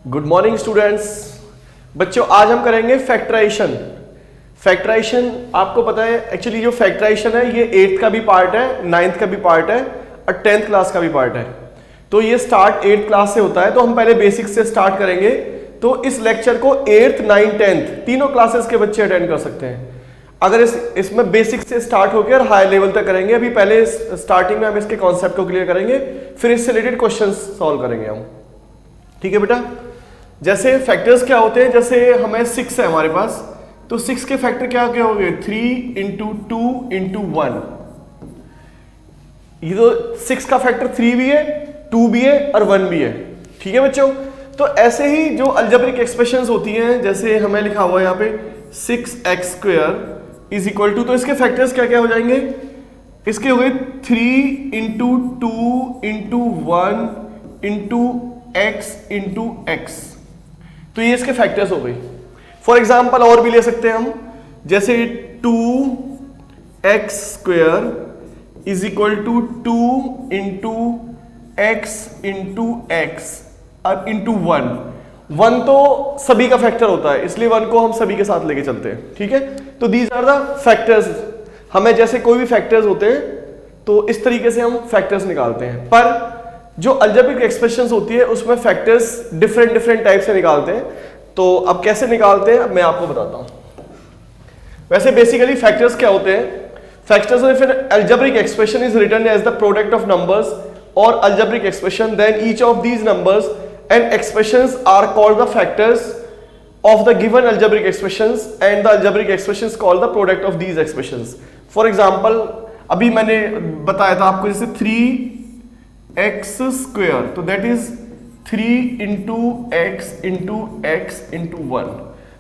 Good morning students. बच्चों आज हम करेंगे फैक्टराइजेशन। फैक्टराइजेशन आपको पता है एक्चुअली जो फैक्टराइजेशन है ये 8th का भी पार्ट है, 9th का भी पार्ट है और 10th क्लास का भी पार्ट है। तो ये स्टार्ट 8th क्लास से होता है, तो हम पहले बेसिक्स से स्टार्ट करेंगे। तो इस लेक्चर को 8th, 9th, 10th तीनों क्लासेस के बच्चे अटेंड कर सकते हैं अगर इसमें बेसिक्स से स्टार्ट होकर हाई लेवल तक करेंगे। अभी पहले स्टार्टिंग में हम इसके कॉन्सेप्ट को क्लियर करेंगे, फिर इससे रिलेटेड क्वेश्चंस सॉल्व करेंगे हम। ठीक है बेटा। जैसे फैक्टर्स क्या होते हैं, जैसे हमें 6 है हमारे पास, तो 6 के फैक्टर क्या क्या हो गए 3 इंटू 2 इंटू 1। ये तो 6 का फैक्टर 3 भी है, 2 भी है और 1 भी है। ठीक है बच्चों। तो ऐसे ही जो अलजेब्रिक एक्सप्रेशंस होती हैं, जैसे हमें लिखा हुआ है यहाँ पे 6x² इज इक्वल टू, तो इसके फैक्टर्स क्या क्या हो जाएंगे, इसके हो गए 3 into 2 into 1 into x into x। तो ये इसके फैक्टर्स हो गए। फॉर एग्जाम्पल और भी ले सकते हैं हम, जैसे 2x² is equal to 2 into x into x और इंटू 1 तो सभी का फैक्टर होता है, इसलिए 1 को हम सभी के साथ लेके चलते हैं। ठीक है। तो दीज आर द फैक्टर्स। हमें जैसे कोई भी फैक्टर्स होते हैं तो इस तरीके से हम फैक्टर्स निकालते हैं, पर जो अलजेब्रिक एक्सप्रेशंस होती है उसमें फैक्टर्स डिफरेंट टाइप से निकालते हैं। तो अब कैसे निकालते हैं मैं आपको बताता हूं। वैसे बेसिकली फैक्टर्स क्या होते हैं, factors if an algebraic expression is written as the product of numbers और algebraic expression, then each of these numbers and expressions are called the factors of the given algebraic expressions and the algebraic expressions called the product of these expressions. For example, अभी मैंने बताया था आपको, जैसे 3x², तो that is 3 into x into x into 1.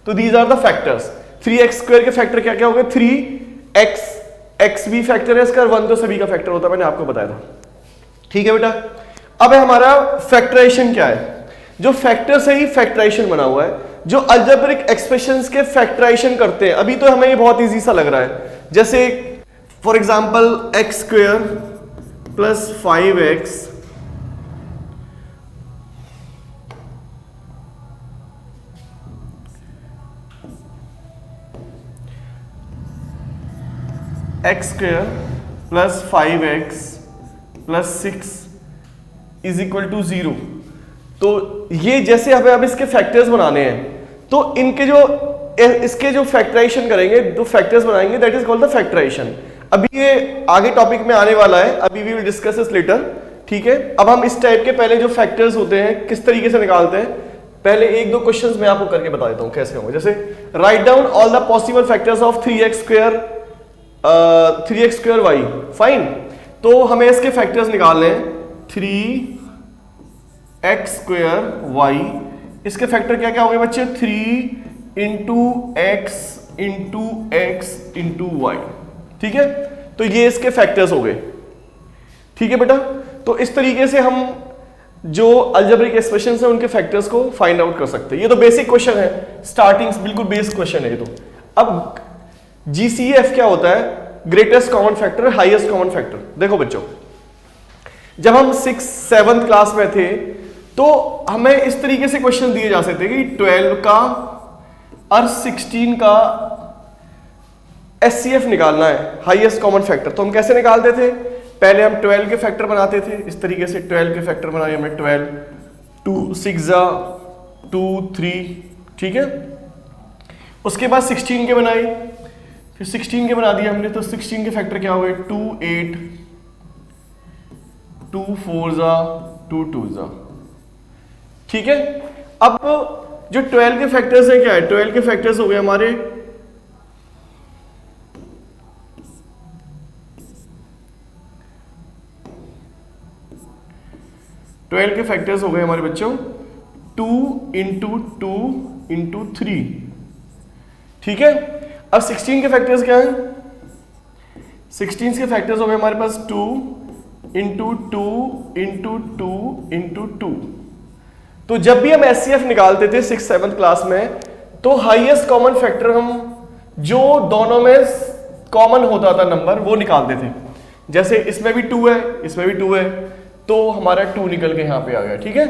तो these are the factors. 3x² के factor क्या क्या हो गए, 3x, x भी फैक्टर है इसका, 1 तो सभी का फैक्टर होता है, मैंने आपको बताया था। ठीक है बेटा। अब हमारा फैक्टराइजेशन क्या है, जो फैक्टर से ही फैक्टराइजेशन बना हुआ है, जो अलजेब्रिक एक्सप्रेशंस के फैक्टराइजेशन करते हैं। अभी तो हमें ये बहुत इजी सा लग रहा है, जैसे for example x² plus 5x x² plus 5x plus 6 is equal to 0। तो ये जैसे हमें अब इसके फैक्टर्स बनाने हैं, तो इनके जो इसके जो फैक्टराइजेशन करेंगे, जो फैक्टर्स बनाएंगे, that is called the factorisation. अभी ये आगे टॉपिक में आने वाला है, अभी we will discuss this later. ठीक है। अब हम इस टाइप के पहले जो फैक्टर्स होते हैं किस तरीके से निकालते हैं, पहले 1-2 क्वेश्चंस मैं आपको करके बता देता हूं कैसे होंगे। जैसे write down all the possible factors of 3x² y। Fine. तो हमें इसके फैक्टर्स निकालने हैं, 3x² y, इसके फैक्टर क्या क्या होंगे बच्चे, 3 into x into x into y. ठीक है। तो ये इसके फैक्टर्स हो गए। ठीक है बेटा। तो इस तरीके से हम जो अलजेब्रिक एक्सप्रेशंस हैं उनके फैक्टर्स को फाइंड आउट कर सकते हैं। ये तो बेसिक क्वेश्चन है, स्टार्टिंग बिल्कुल बेसिक क्वेश्चन है ये तो। अब GCF क्या होता है, greatest common factor, highest common factor. देखो बच्चों, जब हम 6th 7th क्लास में थे तो हमें इस तरीके से क्वेश्चन दिए जा सकते कि 12 का और 16 का HCF निकालना है, हाईएस्ट कॉमन फैक्टर। तो हम कैसे निकालते थे, पहले हम 12 के फैक्टर बनाते थे, इस तरीके से 12 के फैक्टर बनाए हमने, 12 2 6 2 3। ठीक है। उसके बाद 16 के बनाए, फिर 16 के बना दिए हमने, तो 16 के फैक्टर क्या हुए, 2 8 2 4 2 2। ठीक है। अब जो 12 के फैक्टर्स है क्या है, 12 के फैक्टर्स हो गए हमारे 12 के फैक्टर्स हो गए हमारे बच्चों 2 इंटू 2 इंटू 3। ठीक है। अब 16 के फैक्टर्स क्या है, 16 के फैक्टर्स हो गए हमारे पास 2 इंटू 2 इंटू 2 इंटू 2। तो जब भी हम HCF निकालते थे 6th 7th क्लास में, तो हाईएस्ट कॉमन फैक्टर हम जो दोनों में कॉमन होता था नंबर वो निकालते थे। जैसे इसमें भी 2 है, इसमें भी 2 है, तो हमारा 2 निकल के यहां पे आ गया। ठीक है।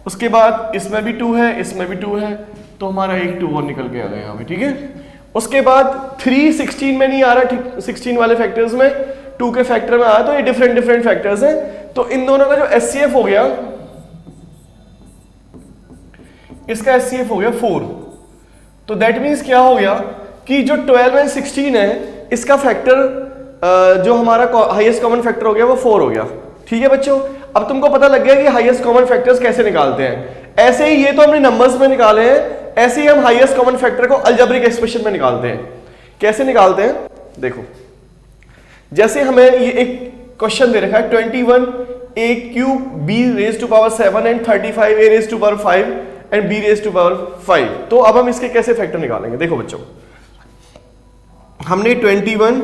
उसके बाद इसमें भी 2 है, इसमें भी 2 है, तो हमारा एक 2 और निकल के आ गया यहाँ पे, ठीक है। उसके बाद 3 16 में नहीं आ रहा, ठीक 16 वाले फैक्टर्स में 2 के फैक्टर में आया, तो ये डिफरेंट फैक्टर्स हैं। तो इन दोनों का जो एचसीएफ हो गया, इसका एचसीएफ हो गया 4। तो दैट मीन्स क्या हो गया कि जो 12 एंड 16 है इसका फैक्टर जो हमारा हाईएस्ट कॉमन फैक्टर हो गया वो 4 हो गया, ठीक है बच्चों। अब तुमको पता लग गया कि हाईएस्ट कॉमन फैक्टर्स कैसे निकालते हैं। ऐसे ही ये तो हमने नंबर्स में निकाले हैं, ऐसे ही हम हाईएस्ट कॉमन फैक्टर को अलजेब्रिक एक्सप्रेशन में निकालते हैं। कैसे निकालते हैं देखो, जैसे हमें ये एक क्वेश्चन दे रखा है 21 a cube b raise to power 7 and 35 a raise to power 5 and b raise to power 5। तो अब हम इसके कैसे फैक्टर निकालेंगे, देखो बच्चों, हमने 21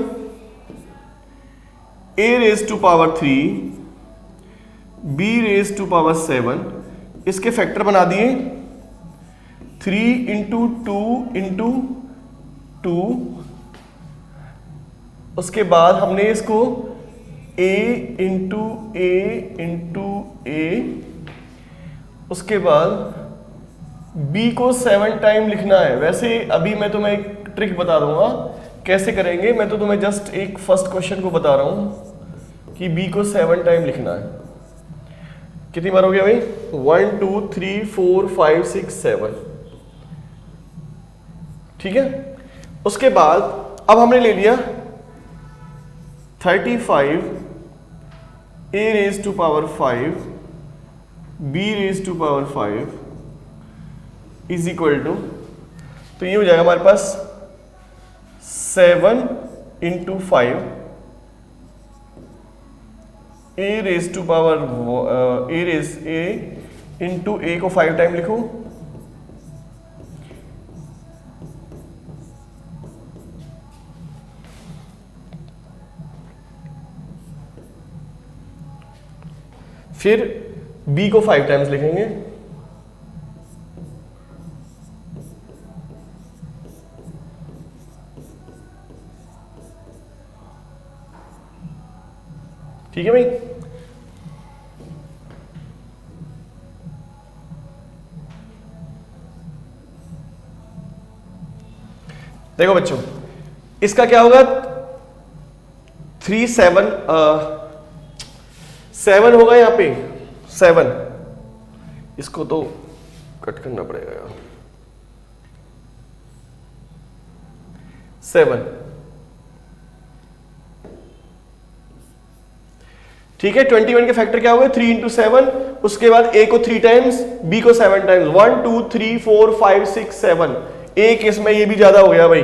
a raise to power 3 b raise to power 7 इसके फैक्टर बना दिए 3 इंटू 2 इंटू 2। उसके बाद हमने इसको a इंटू a, उसके बाद b को 7 टाइम लिखना है। वैसे अभी मैं तुम्हें एक ट्रिक बता दूंगा कैसे करेंगे, मैं तो तुम्हें जस्ट एक फर्स्ट क्वेश्चन को बता रहा हूं कि b को 7 टाइम लिखना है। कितनी बार हो गया भाई, 1 2 3 4 5 6 7, ठीक है। उसके बाद अब हमने ले लिया 35 a raise to power 5 b raise to power 5 is equal to, तो ये हो जाएगा हमारे पास 7 into 5 a raise to power a into a को 5 टाइम लिखो, फिर b को 5 टाइम्स लिखेंगे, ठीक है भाई। देखो बच्चों, इसका क्या होगा 3 7 होगा यहाँ पे 7, इसको तो कट करना पड़ेगा यार, 7, ठीक है। 21 के फैक्टर क्या हुए 3 इंटू 7, उसके बाद a को 3 टाइम्स, b को 7 टाइम्स, 1 2 3 4 5 6 7, एक इसमें ये भी ज्यादा हो गया भाई,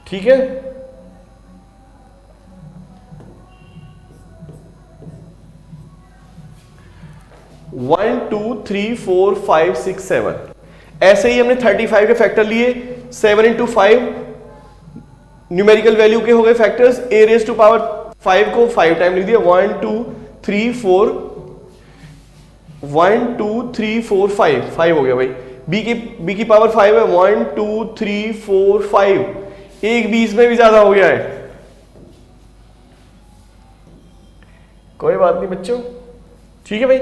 ठीक है। वन 2 3 4 5 6 7, ऐसे ही हमने 35 के फैक्टर लिए, 7 इंटू 5 न्यूमेरिकल वैल्यू के हो गए factors, a raise to power 5 को 5 टाइम लिख दिया, 1 2 3 4 1 2 3 4 5 हो गया भाई। b की पावर 5 है, 1 2 3 4 5, एक 20 में भी ज्यादा हो गया है, कोई बात नहीं बच्चों, ठीक है भाई।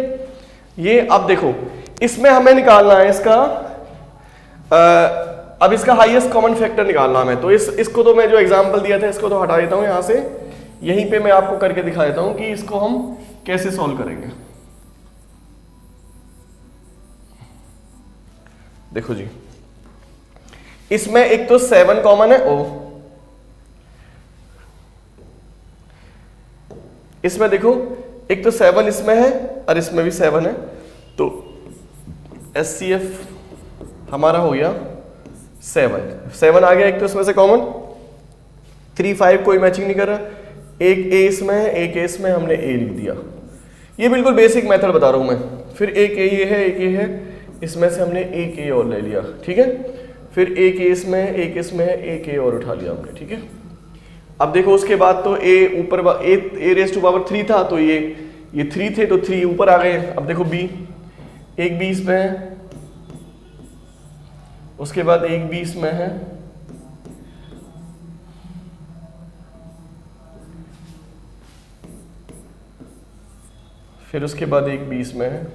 ये अब देखो, इसमें हमें निकालना है इसका अब इसका हाईएस्ट कॉमन फैक्टर निकालना हमें, तो इसको तो मैं जो एग्जांपल दिया था इसको तो हटा देता हूं यहां से, यहीं पे मैं आपको करके दिखा देता हूं कि इसको हम कैसे सॉल्व करेंगे। देखो जी, इसमें एक तो 7 कॉमन है, इसमें देखो एक तो 7 इसमें है और इसमें भी 7 है, तो HCF हमारा हो गया 7 आ गया एक तो इसमें से कॉमन, 3 5 कोई मैचिंग नहीं कर रहा, एक A इसमें है, एक A इसमें, हमने A लिख दिया। ये बिल्कुल बेसिक मेथड बता रहा हूं मैं। फिर एक A ये है, एक A है, इसमें से हमने एक A और ले लिया, ठीक है। फिर एक A इसमें है, एक इसमें है, एक A और उठा लिया हमने, ठीक है। अब देखो उसके बाद तो A ऊपर A रेज टू पावर 3 था, तो ये 3 थे तो 3 ऊपर आ गए। अब देखो B, एक B इसमें है, उसके बाद एक B इसमें है, फिर उसके बाद एक 20 में है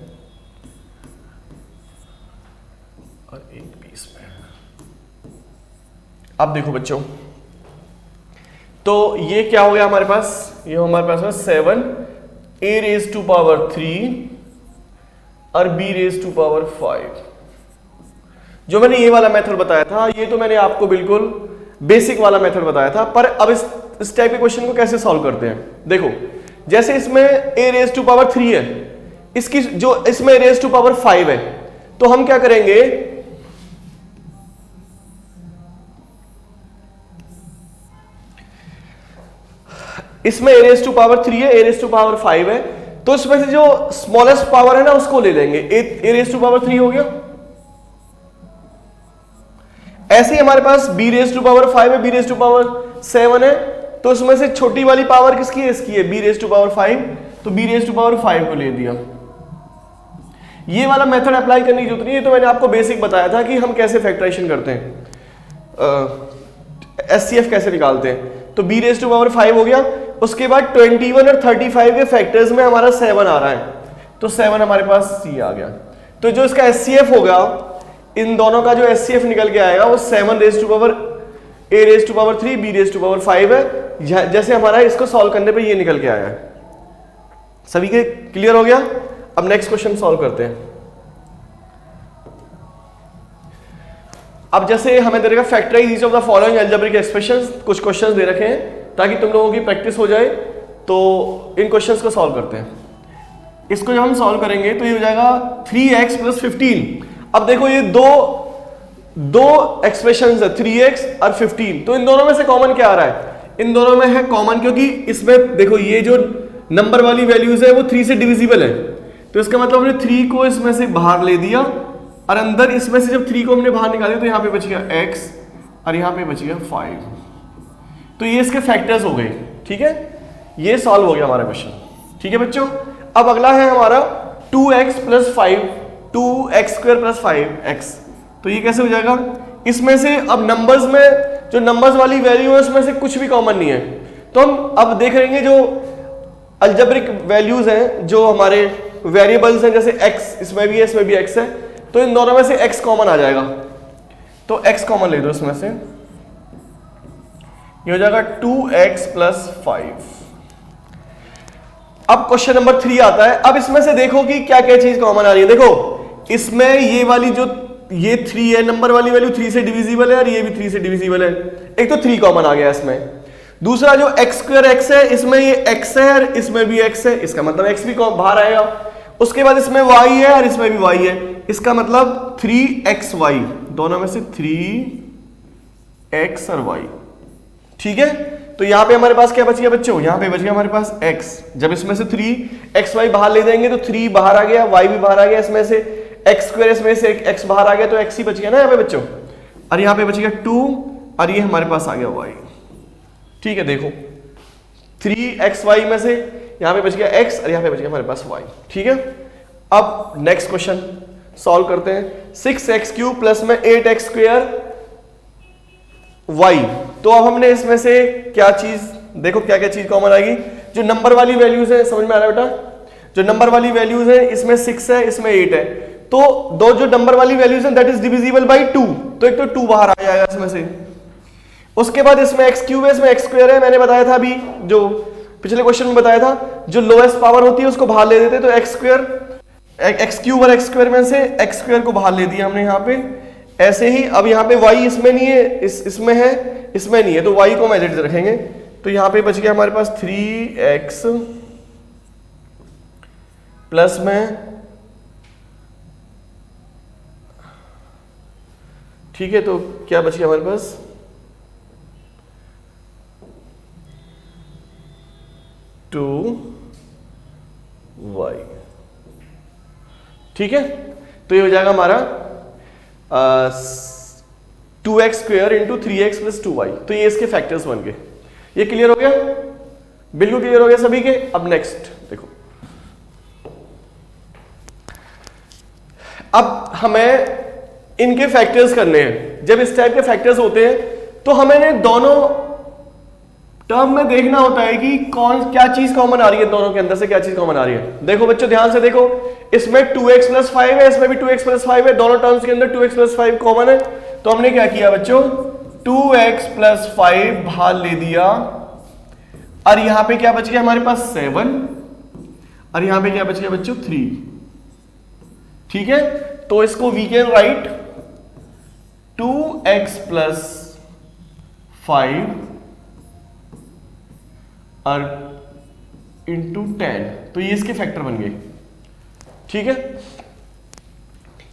और एक 20 में है। अब देखो बच्चों, तो ये क्या हो गया हमारे पास, ये हमारे पास है 7 a रेज टू पावर 3 और b रेज टू पावर 5। जो मैंने ये वाला मेथड बताया था, ये तो मैंने आपको बिल्कुल बेसिक वाला मेथड बताया था, पर अब इस टाइप के क्वेश्चन को कैसे सॉल्व करते हैं। देखो, जैसे इसमें a रेज टू पावर 3 है, इसकी जो इसमें रेज टू पावर 5 है, तो हम क्या करेंगे, इसमें a रेज टू पावर 3 है, a रेज टू पावर 5 है, तो इसमें से जो स्मॉलेस्ट पावर है ना उसको ले लेंगे। a रेज टू पावर 3 हो गया। ऐसे ही हमारे पास b रेज टू पावर 5 है, b रेज टू पावर 7 है, तो इसमें से छोटी वाली पावर किसकी है, इसकी है, b रेज टू पावर 5, तो b रेज टू पावर 5 को ले दिया। ये वाला मेथड अप्लाई करने की जरूरत नहीं है, तो मैंने आपको बेसिक बताया था कि हम कैसे फैक्टराइजेशन करते हैं, एचसीएफ कैसे निकालते हैं। तो b रेज टू पावर 5 हो गया। उसके बाद 21 और 35 के फैक्टर्स में हमारा 7 आ रहा है, तो 7 हमारे पास c आ गया। तो जो इसका एचसीएफ होगा, इन दोनों का जो एचसीएफ निकल के आएगा वो 7 raise to power a raise to power 3 b raise to power 5 है। जैसे हमारा इसको सॉल्व करने पे ये निकल के आया है। सभी के क्लियर हो गया। अब नेक्स्ट क्वेश्चन सॉल्व करते हैं। अब जैसे हमें दे रखा factorise each of the following algebraic expressions, कुछ क्वेश्चंस दे रखे हैं ताकि तुम लोगों की प्रैक्टिस हो जाए। तो इन क्वेश्चंस को सॉल्व करते हैं। इसको जब हम सॉल्व करेंगे तो ये हो जाएगा 3x + 15। अब देखो, ये दो एक्सप्रेशंस है, 3x और 15, तो इन दोनों में से कॉमन क्या आ रहा है, इन दोनों में है कॉमन, क्योंकि इसमें देखो ये जो नंबर वाली वैल्यूज है वो 3 से डिविजिबल है, तो इसका मतलब हमने 3 को इसमें से बाहर ले दिया और अंदर इसमें से जब 3 को हमने बाहर निकाला तो यहाँ पे बच गया x और यहाँ पे बच गया 5। तो ये इसके फैक्टर्स हो गए। ठीक है, ये सॉल्व हो गया हमारा क्वेश्चन। ठीक है बच्चों, अब अगला है हमारा 2x + 5, 2x² + 5x। तो ये कैसे हो जाएगा, इसमें से अब नंबर्स में जो नंबर्स वाली वैल्यू है उसमें से कुछ भी कॉमन नहीं है, तो हम अब देख लेंगे जो अलजेब्रिक वैल्यूज हैं, जो हमारे वेरिएबल्स हैं, जैसे x इसमें भी है, इसमें भी x है, तो इन दोनों में से x कॉमन आ जाएगा। तो x कॉमन ले दो इसमें से, ये हो जाएगा 2x + 5। अब क्वेश्चन नंबर 3 आता है। अब इसमें से देखो कि क्या क्या चीज कॉमन आ रही है। देखो, इसमें ये वाली जो ये 3 है, नंबर वाली वैल्यू 3 से डिविजिबल है और ये भी 3 से डिविजिबल है। एक तो 3 कॉमन आ गया इसमें। दूसरा जो x² x है, इसमें ये x है और इसमें भी x है, इसका मतलब x भी बाहर आएगा। उसके बाद इसमें y है और इसमें भी y है, इसका मतलब 3xy, दोनों में से 3x और y। ठीक है, तो यहां पे हमारे पास क्या बच गया बच्चों, यहां पे बच गया हमारे पास x। जब इसमें से 3xy बाहर ले जाएंगे तो 3 बाहर आ गया, y भी बाहर आ गया, इसमें से x², इसमें से x बाहर आ गया, तो x ही बच गया ना यहाँ पे बच्चों, और यहाँ पे बच गया 2 और ये हमारे पास आ गया y। ठीक है, देखो 3xy में से यहाँ पे बच गया x और यहाँ पे बच गया हमारे पास y। ठीक है, अब नेक्स्ट क्वेश्चन सॉल्व करते हैं। 6x³ प्लस में 8x² y। तो अब हमने इसमें से क्या चीज, देखो क्या क्या चीज कॉमन आएगी। जो नंबर वाली वैल्यूज है, समझ में आ रहा है बेटा, जो नंबर वाली वैल्यूज है, इसमें 6 है, इसमें 8 है, तो दो जो नंबर वाली वैल्यूज है दैट इज डिविजिबल बाय 2, तो एक तो 2 बाहर आ जाएगा इसमें से। उसके बाद इसमें x³ है, इसमें x² है। मैंने बताया था अभी, जो पिछले क्वेश्चन में बताया था, जो लोएस्ट पावर होती है उसको बाहर ले देते, तो x³ और x² में से x² को बाहर ले दिया हमने यहाँ पे। ऐसे ही अब यहाँ पे y इसमें नहीं है, इसमें है, इसमें नहीं है, तो y को एज इट इज रखेंगे। तो यहाँ पे बच गया हमारे पास 3x प्लस में, ठीक है, तो क्या बच गया हमारे पास 2y। ठीक है, तो ये हो जाएगा हमारा 2x² इंटू 3x + 2y। तो ये इसके फैक्टर्स बन गए। ये क्लियर हो गया, बिल्कुल क्लियर हो गया सभी के। अब नेक्स्ट देखो, अब हमें इनके फैक्टर्स करने हैं। जब इस टाइप के फैक्टर्स होते हैं तो हमें दोनों टर्म में देखना होता है कि कौन क्या चीज कॉमन आ रही है, दोनों के अंदर से क्या चीज कॉमन आ रही है। देखो बच्चों ध्यान से देखो, इसमें 2x + 5 है, इसमें भी 2x + 5 है, दोनों टर्म्स के अंदर 2x + 5 कॉमन है। तो हमने क्या किया बच्चों, 2x + 5 बाहर ले दिया, और यहां पे क्या बच गया हमारे पास 7, और यहां पे क्या बच गया बच्चों 3। ठीक है, तो इसको वी कैन राइट 2x + 5 और इंटू 10, तो ये इसके फैक्टर बन गए। ठीक है,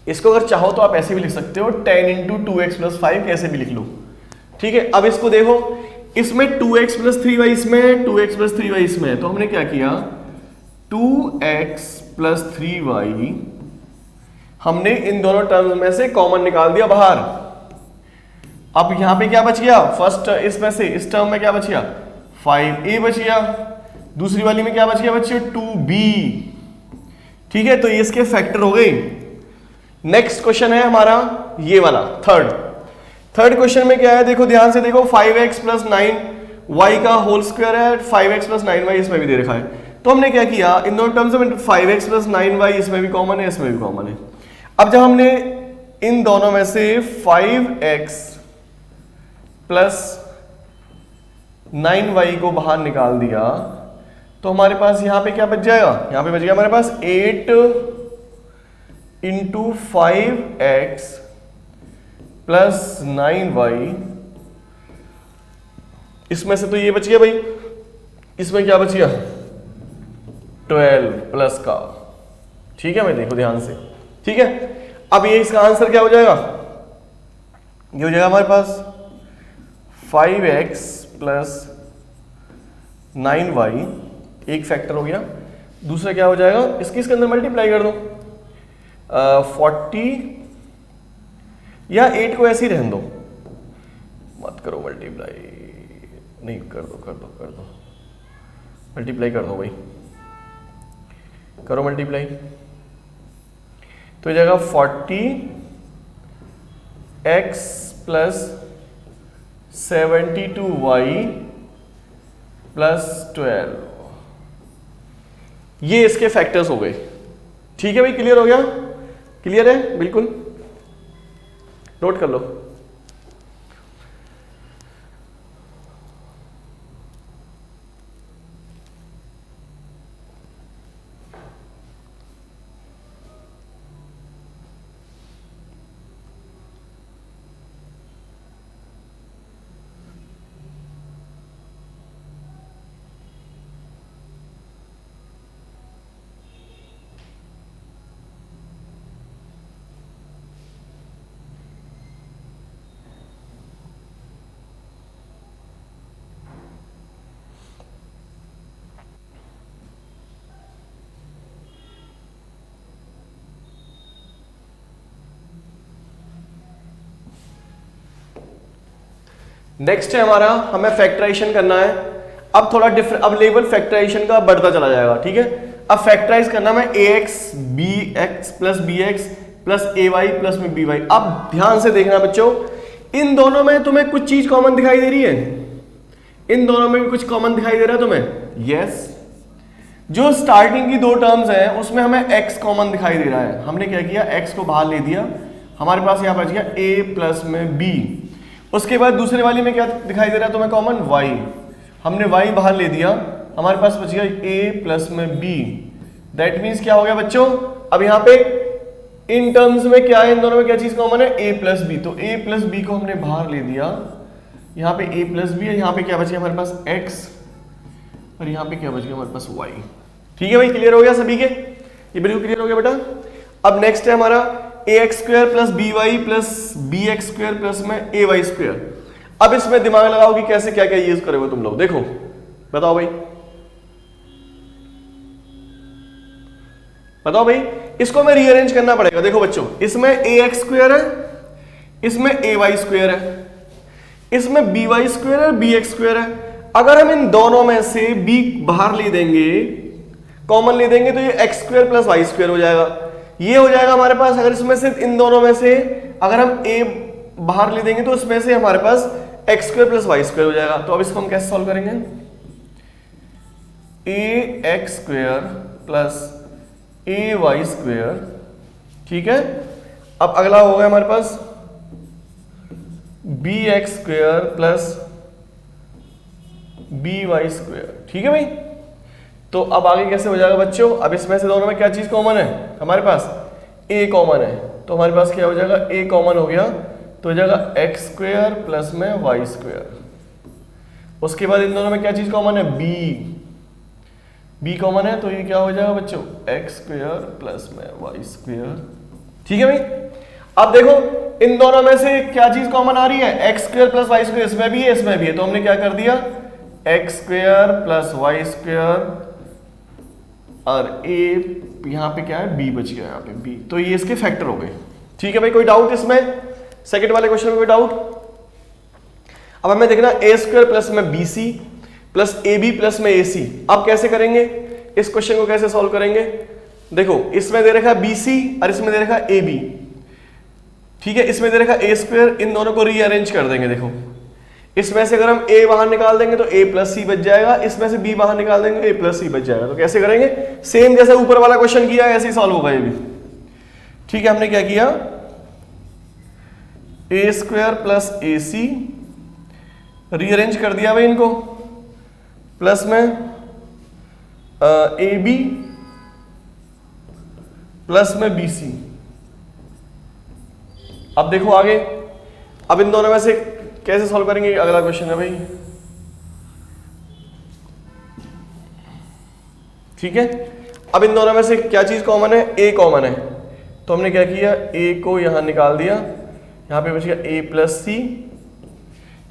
इसको अगर चाहो तो आप ऐसे भी लिख सकते हो, 10 × 2x + 5 कैसे भी लिख लो। ठीक है, अब इसको देखो, इसमें 2x + 3y इसमें है, 2x + 3y इसमें है, तो हमने क्या किया 2x + 3y हमने इन दोनों टर्म्स में से कॉमन निकाल दिया बाहर। अब यहां पे क्या बच गया, फर्स्ट इसमें से इस टर्म में क्या बच गया 5a बच गया, दूसरी वाली में क्या बच गया बच्चों 2b। ठीक है, तो ये इसके फैक्टर हो गए। नेक्स्ट क्वेश्चन है हमारा ये वाला थर्ड क्वेश्चन में क्या है, देखो ध्यान से देखो, 5x + 9y का होल स्क्वायर है, 5x + 9y इसमें भी दे रखा है। तो हमने क्या किया, इन दोनों टर्म्स में 5x + 9y इसमें भी कॉमन है, इसमें भी कॉमन है। अब जब हमने इन दोनों में से 5x + 9y को बाहर निकाल दिया, तो हमारे पास यहां पे क्या बच जाएगा, यहां पे बच गया हमारे पास 8 × 5x + 9y, इसमें से तो ये बच गया भाई, इसमें क्या बच गया 12 प्लस का। ठीक है भाई, देखो ध्यान से। ठीक है, अब ये इसका आंसर क्या हो जाएगा, ये हो जाएगा हमारे पास 5x + 9y, एक फैक्टर हो गया, दूसरा क्या हो जाएगा, इसके अंदर मल्टीप्लाई कर दो 40, या 8 को ऐसे ही रहने दो, मत करो मल्टीप्लाई, नहीं कर दो मल्टीप्लाई कर दो भाई, करो मल्टीप्लाई, तो हो जाएगा 40x + 72y + 12, ये इसके फैक्टर्स हो गए। ठीक है भाई, क्लियर हो गया, क्लियर है बिल्कुल, नोट कर लो। नेक्स्ट है हमारा, हमें फैक्टराइजेशन करना है। अब थोड़ा डिफरेंट, अब लेवल फैक्टराइजेशन का बढ़ता चला जाएगा। ठीक है, अब फैक्टराइज करना मैं ax bx + bx + ay + में by। अब ध्यान से देखना बच्चों, इन दोनों में तुम्हें कुछ चीज कॉमन दिखाई दे रही है, इन दोनों में भी कुछ कॉमन दिखाई दे रहा है तुम्हें, यस। जो स्टार्टिंग की दो टर्म्स हैं उसमें हमें x कॉमन दिखाई दे रहा है, हमने क्या किया x को बाहर ले दिया, हमारे पास यहां बच गया a + में b। उसके बाद दूसरे वाली में क्या दिखाई दे रहा है तुम्हें कॉमन, y, हमने y बाहर ले दिया, हमारे पास बच गया a + में b। दैट मीन्स क्या हो गया बच्चों, अब यहाँ पे इन टर्म्स में क्या है, इन दोनों में क्या चीज कॉमन है, a + b, तो a + b को हमने बाहर ले दिया, यहाँ पे a + b है, यहाँ पे क्या बच गया हमारे पास x, और यहाँ पे क्या बच गया हमारे पास y। ठीक है भाई, क्लियर हो गया सभी के, ये बिल्कुल क्लियर हो गया बेटा। अब नेक्स्ट है हमारा ax² + by + bx² + में ay²। अब इसमें दिमाग लगाओ कि कैसे क्या क्या यूज करोगे तुम लोग, देखो बताओ भाई, बताओ भाई, इसको मैं रीअरेंज करना पड़ेगा। देखो बच्चों, इसमें ax² है, इसमें ay² है, इसमें by² है, bx² है। अगर हम इन दोनों में से b बाहर ले देंगे, कॉमन ले देंगे, तो ये x² + y² हो जाएगा, ये हो जाएगा हमारे पास। अगर इसमें से इन दोनों में से अगर हम a बाहर ले देंगे तो इसमें से हमारे पास X square plus Y square हो जाएगा। तो अब इसको हम कैसे सॉल्व करेंगे, A X square plus A Y square, ठीक है। अब अगला होगा हमारे पास B X square plus B Y square, ठीक है भाई। तो अब आगे कैसे हो जाएगा बच्चों, अब इसमें से दोनों में क्या चीज कॉमन है हमारे पास, ए कॉमन है। तो हमारे पास क्या हो जाएगा, ए कॉमन हो गया तो हो जाएगा एक्स स्क्वायर प्लस में वाई स्क्वायर। उसके बाद इन दोनों में क्या चीज कॉमन है, बी कॉमन है, तो ये क्या हो जाएगा बच्चों, एक्स स्क्वायर प्लस में वाई स्क्वायर, ठीक है भाई। अब देखो इन दोनों में से क्या चीज कॉमन आ रही है, x square plus Y square, इसमें भी है इसमें भी है, तो हमने क्या कर दिया, x square plus Y square और ए यहां पे क्या है, बी बच गया यहाँ पे बी, तो ये इसके फैक्टर हो गए, ठीक है भाई। कोई डाउट इसमें, सेकंड वाले क्वेश्चन में कोई डाउट। अब हमें देखना ए स्क्वायर प्लस में b c plus a b plus में ए सी। अब कैसे करेंगे इस क्वेश्चन को, कैसे सॉल्व करेंगे, देखो इसमें दे रखा है बी सी और इसमें दे रखा है ए बी, ठीक है। इसमें दे रखा है ए स्क्वायर, इन दोनों को रीअरेंज कर देंगे। देखो इसमें से अगर हम a बाहर निकाल देंगे तो a प्लस सी बच जाएगा, इसमें से b बाहर निकाल देंगे तो a प्लस सी बच जाएगा। तो कैसे करेंगे, सेम जैसे ऊपर वाला क्वेश्चन किया ऐसे ही सॉल्व होगा ये भी, ठीक है। हमने क्या किया, a square plus a c rearrange कर दिया भाई इनको, प्लस में ए बी प्लस में बी सी। अब देखो आगे, अब इन दोनों में से कैसे सॉल्व करेंगे, अगला क्वेश्चन है भाई, ठीक है। अब इन दोनों में से क्या चीज कॉमन है, ए कॉमन है, तो हमने क्या किया, ए को यहां निकाल दिया, यहां पे बच गया ए प्लस सी।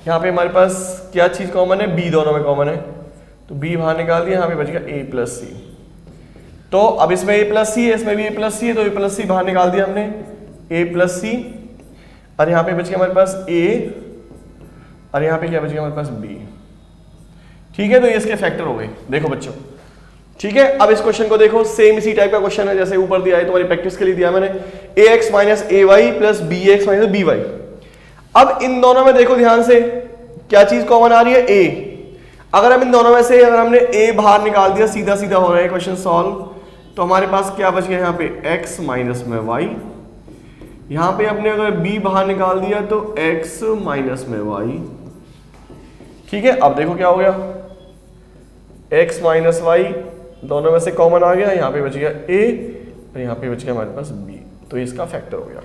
यहां पे हमारे पास क्या चीज कॉमन है, बी दोनों में कॉमन है, तो बी बाहर निकाल दिया, यहां पे बच गया ए प्लस सी। तो अब इसमें ए प्लस सी है, इसमें भी ए प्लस सी है, तो ए प्लस सी बाहर निकाल दिया हमने, ए प्लस सी, और यहां पे बच गया हमारे पास ए, और यहां पे क्या बच गया हमारे पास बी, ठीक है। तो ये इसके फैक्टर हो गए, देखो बच्चों, ठीक है। अब इस क्वेश्चन को देखो, सेम इसी टाइप का क्वेश्चन है जैसे ऊपर दिया है, तुम्हारी प्रैक्टिस के लिए दिया मैंने, A X minus A Y plus B X minus B Y. अब इन दोनों में देखो ध्यान से क्या चीज कॉमन आ रही है, ए। अगर हम इन दोनों में से अगर हमने ए बाहर निकाल दिया, सीधा सीधा हो रहा है क्वेश्चन सॉल्व, तो हमारे पास क्या बच गया यहाँ पे, एक्स माइनस में वाई। यहां पे अपने अगर b बाहर निकाल दिया तो x माइनस में y, ठीक है। अब देखो क्या हो गया, x माइनस वाई दोनों में से कॉमन आ गया, यहां पे बच गया a और यहां पे बच गया हमारे पास b, तो इसका फैक्टर हो गया,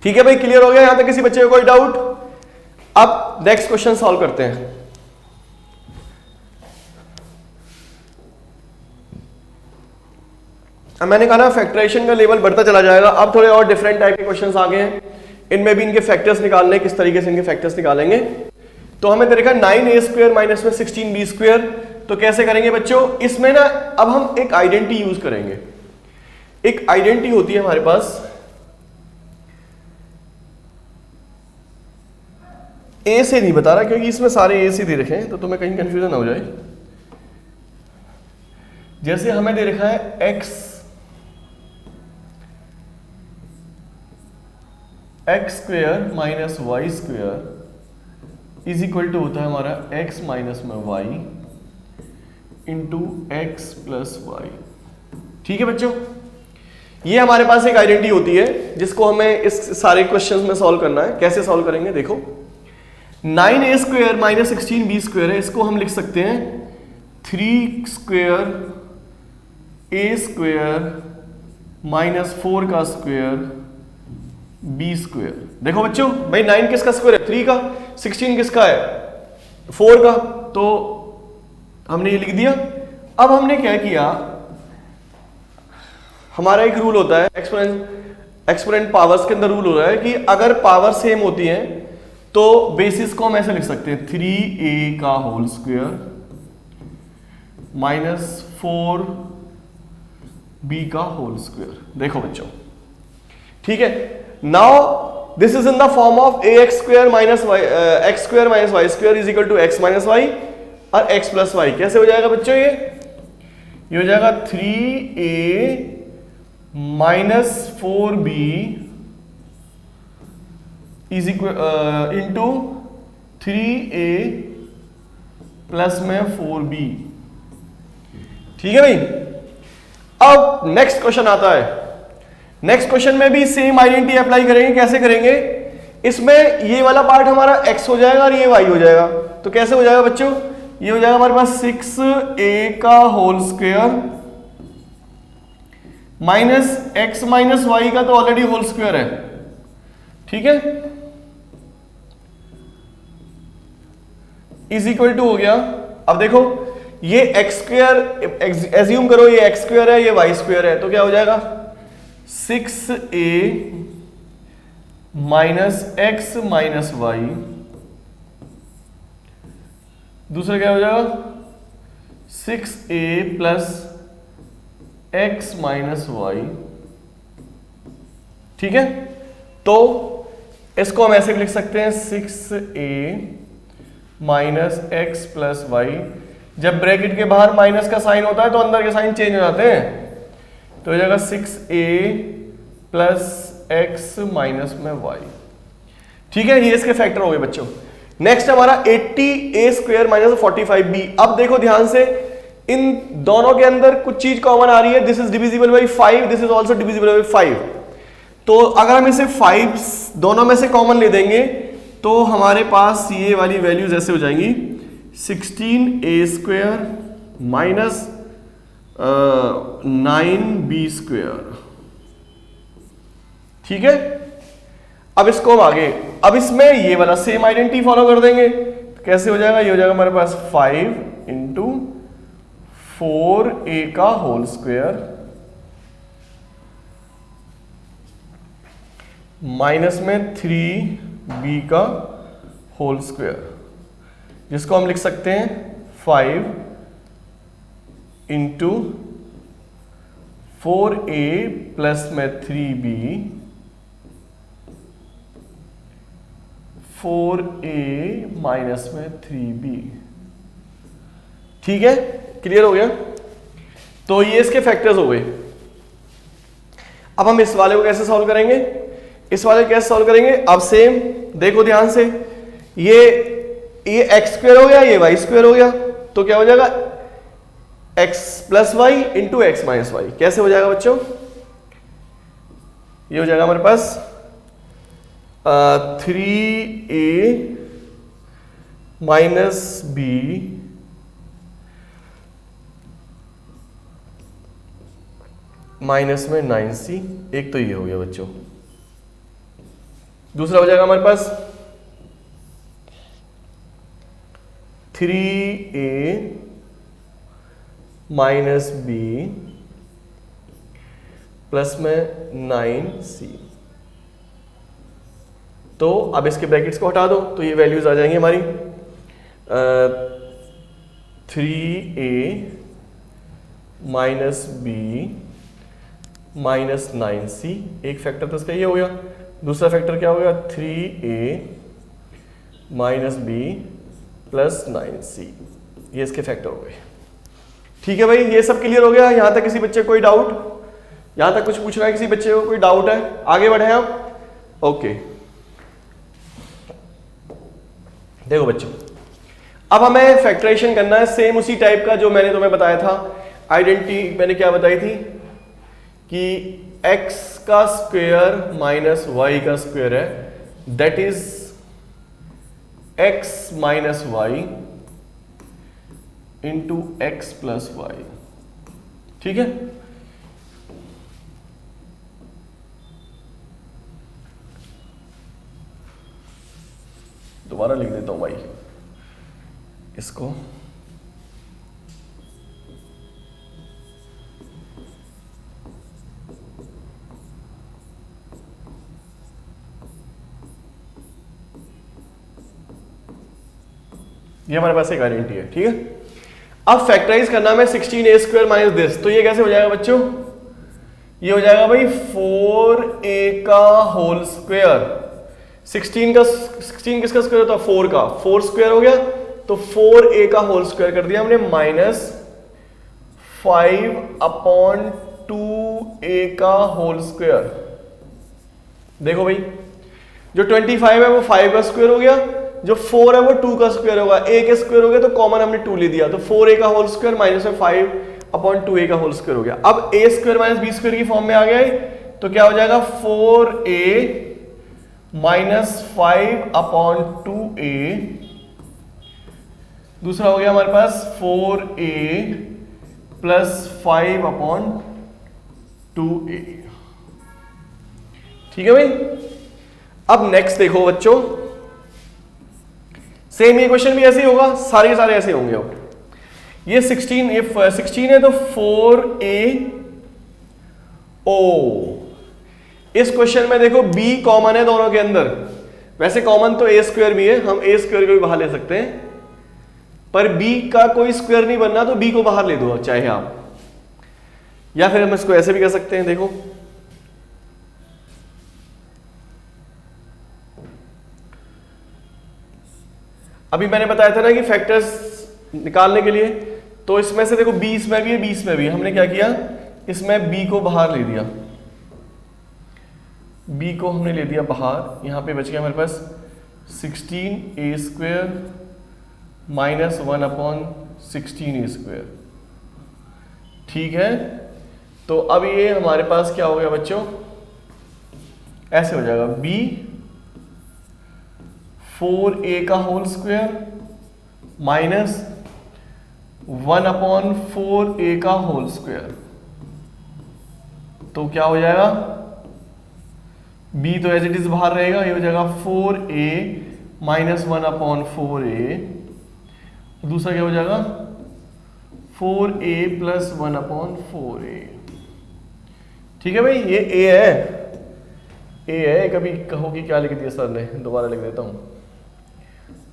ठीक है भाई। क्लियर हो गया यहां तक, किसी बच्चे को कोई डाउट। अब नेक्स्ट क्वेश्चन सॉल्व करते हैं। अब मैंने कहा ना फैक्टराइजेशन का लेवल बढ़ता चला जाएगा, अब थोड़े और डिफरेंट टाइप के क्वेश्चंस आ गए हैं, इनमें भी इनके फैक्टर्स निकालने, किस तरीके से इनके फैक्टर्स निकालेंगे। तो हमें देखा 9a स्क्वायर माइनस में 16b स्क्वायर, तो कैसे करेंगे बच्चों, इसमें ना अब हम एक आइडेंटिटी यूज करेंगे। एक आइडेंटिटी होती है हमारे पास, ए से नहीं बता रहा क्योंकि इसमें सारे ए से दे रखे हैं, तो तुम्हें कहीं कंफ्यूजन ना हो जाए। जैसे हमें दे रखा है x square minus y square is equal to होता है हमारा x माइनस में y into x plus Y, ठीक है बच्चों। ये हमारे पास एक आइडेंटिटी होती है जिसको हमें इस सारे क्वेश्चंस में सॉल्व करना है। कैसे सॉल्व करेंगे, देखो 9a square minus 16b square है, इसको हम लिख सकते हैं 3 स्क्वेयर a स्क्वेयर माइनस 4 का स्क्वेयर b स्क्वेयर। देखो बच्चों भाई 9 किसका स्क्वायर है, 3 का, 16 किसका है, 4 का, तो हमने ये लिख दिया। अब हमने क्या किया, हमारा एक रूल होता है एक्सपोनेंट पावर्स के अंदर रूल हो रहा है कि अगर पावर सेम होती है तो बेसिस को हम ऐसे लिख सकते हैं 3a का होल स्क्वायर माइनस 4b का होल स्क्वायर। देखो बच्चों, ठीक है। Now this is in the form of ax square minus x square minus y square is equal to x minus y और x प्लस y। कैसे हो जाएगा बच्चों, ये हो जाएगा 3a minus 4b is equal into 3a plus में 4b। ठीक है भाई। अब नेक्स्ट क्वेश्चन आता है। नेक्स्ट क्वेश्चन में भी सेम आइडेंटिटी अप्लाई करेंगे। कैसे करेंगे? इसमें ये वाला पार्ट हमारा x हो जाएगा और ये y हो जाएगा। तो कैसे हो जाएगा बच्चों? ये हो जाएगा हमारे पास 6a का whole square minus x minus y का तो ऑलरेडी होल स्क्वायर है। ठीक है, इज इक्वल टू हो गया। अब देखो ये एक्स स्क्वायर एज्यूम करो, ये एक्स स्क्वायर है, ये वाई स्क्वायर है, तो क्या हो जाएगा 6a minus x minus Y. दूसरा क्या हो जाएगा 6a plus x minus Y. ठीक है, तो इसको हम ऐसे लिख सकते हैं 6a minus x plus y. जब ब्रैकेट के बाहर माइनस का साइन होता है तो अंदर के साइन चेंज हो जाते हैं, तो हो जाएगा 6a प्लस एक्स माइनस में वाई। ठीक है, ये इसके फैक्टर हो गए बच्चों। नेक्स्ट हमारा 80a स्क्वायर माइनस 45b। अब देखो ध्यान से, इन दोनों के अंदर कुछ चीज कॉमन आ रही है। This is divisible by 5, this is also divisible by 5। तो अगर हम इसे 5 दोनों में से कॉमन ले देंगे तो हमारे पास ये वाली वैल्यूज ऐसे हो जाएंगी 16a square minus 9b square. ठीक है, अब इसको हम आगे, अब इसमें ये वाला सेम आइडेंटिटी फॉलो कर देंगे। तो कैसे हो जाएगा? ये हो जाएगा हमारे पास 5 इंटू 4a का होल स्क्वायर माइनस में 3b का होल स्क्वायर, जिसको हम लिख सकते हैं 5 इंटू 4a प्लस में 3b 4a माइनस में 3b। ठीक है, क्लियर हो गया? तो ये इसके फैक्टर्स हो गए। अब हम इस वाले को कैसे सॉल्व करेंगे? इस वाले को कैसे सॉल्व करेंगे? अब सेम देखो ध्यान से, ये एक्स स्क्वायर हो गया, ये वाई स्क्वायर हो गया, तो क्या हो जाएगा x plus y into x minus y. कैसे हो जाएगा बच्चों? ये हो जाएगा हमारे पास 3a माइनस b माइनस में 9c। एक तो ये हो गया बच्चों। दूसरा हो जाएगा हमारे पास 3a माइनस b प्लस में 9c। तो अब इसके ब्रैकेट्स को हटा दो तो ये वैल्यूज आ जाएंगी हमारी 3a minus b minus 9c। एक फैक्टर तो इसका ये हो गया। दूसरा फैक्टर क्या हो गया 3a minus b plus 9c। ये इसके फैक्टर हो गए। ठीक है भाई, ये सब क्लियर हो गया। यहां तक किसी बच्चे को कोई डाउट? यहां तक कुछ पूछना है किसी बच्चे को? कोई डाउट है? आगे बढ़े आप। ओके, देखो बच्चों, अब हमें फैक्टराइजेशन करना है सेम उसी टाइप का जो मैंने तुम्हें बताया था। आइडेंटिटी मैंने क्या बताई थी कि x का स्क्वायर माइनस y का स्क्वायर है, that is x minus y into x plus Y. ठीक है, दोबारा लिख देता हूं भाई इसको। ये हमारे पास एक आइडेंटिटी है। ठीक है, अब फैक्टराइज करना है 16a स्क्वायर माइनस दिस। तो ये कैसे हो जाएगा बच्चों? ये हो जाएगा भाई 4a का होल स्क्वायर। 16 किसका स्क्वायर होता है? 4 का। 4 स्क्वायर हो गया तो 4a का होल स्क्वायर कर दिया हमने माइनस 5 अपॉन 2a का होल स्क्वायर। देखो भाई, जो 25 है वो 5 का स्क्वायर हो गया, जो 4 है वो 2 का स्क्वायर होगा, a के स्क्वायर हो गया तो कॉमन हमने 2 ले दिया, तो 4a का होल स्क्वायर माइनस में 5/2a का होल स्क्वायर हो गया। अब a square minus b square की फॉर्म में आ गया है, तो क्या हो जाएगा 4a माइनस 5/2a, दूसरा हो गया हमारे पास 4a प्लस 5/2a। ठीक है भाई। अब नेक्स्ट देखो बच्चों, सेम ये क्वेश्चन भी ऐसे ही होगा, सारे सारे ऐसे होंगे। अब ये 16 है तो 4a o, इस क्वेश्चन में देखो b कॉमन है दोनों के अंदर, वैसे कॉमन तो a स्क्वायर भी है, हम a स्क्वायर को भी बाहर ले सकते हैं, पर b का कोई स्क्वायर नहीं बनना तो b को बाहर ले दो चाहे आप, या फिर हम इसको ऐसे भी कर सकते हैं। देखो अभी मैंने बताया था ना कि फैक्टर्स निकालने के लिए, तो इसमें से देखो b इसमें भी है, b इसमें भी है, हमने क्या किया इसमें b को बाहर ले दिया, b को हमने ले दिया बाहर, यहां पे बच गया हमारे पास 16a² माइनस 1/16a²। ठीक है, तो अब ये हमारे पास क्या हो गया बच्चों, ऐसे हो जाएगा b 4a का होल स्क्वायर माइनस 1/4a का होल स्क्वायर, तो क्या हो जाएगा b तो एज इट इज बाहर रहेगा, ये हो जाएगा 4a माइनस 1/4a, दूसरा क्या हो जाएगा 4a प्लस 1/4a। ठीक है भाई, ये a है, कभी कहो कि क्या लिख दिया सर ने, दोबारा लिख देता हूं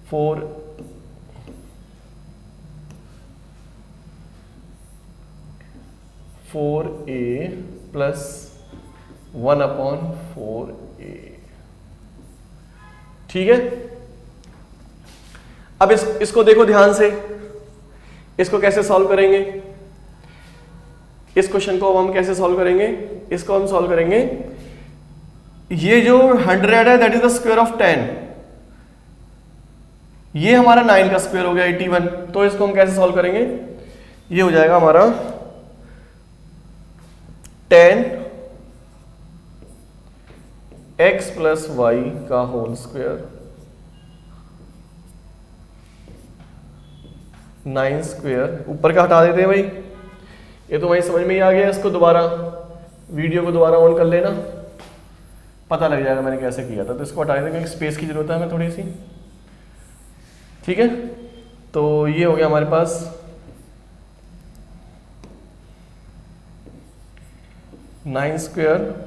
4a प्लस 1/4a। ठीक है, अब इसको देखो ध्यान से, इसको कैसे सॉल्व करेंगे, इस क्वेश्चन को हम कैसे सॉल्व करेंगे, इसको हम सॉल्व करेंगे, ये जो 100 है that is the square of 10, ये हमारा 9 का स्क्वायर हो गया 81, तो इसको हम कैसे सॉल्व करेंगे, ये हो जाएगा हमारा 10x प्लस वाई का होल स्क्वायर 9 स्क्वायर, ऊपर का हटा देते हैं भाई, ये तो वही समझ में ही आ गया, इसको दोबारा वीडियो को दोबारा ऑन कर लेना, पता लग जाएगा मैंने कैसे किया था। तो इसको हटा देते हैं क्योंकि स्पेस की जरूरत है हमें थोड़ी सी। ठीक है, तो ये हो गया हमारे पास 9 स्क्वायर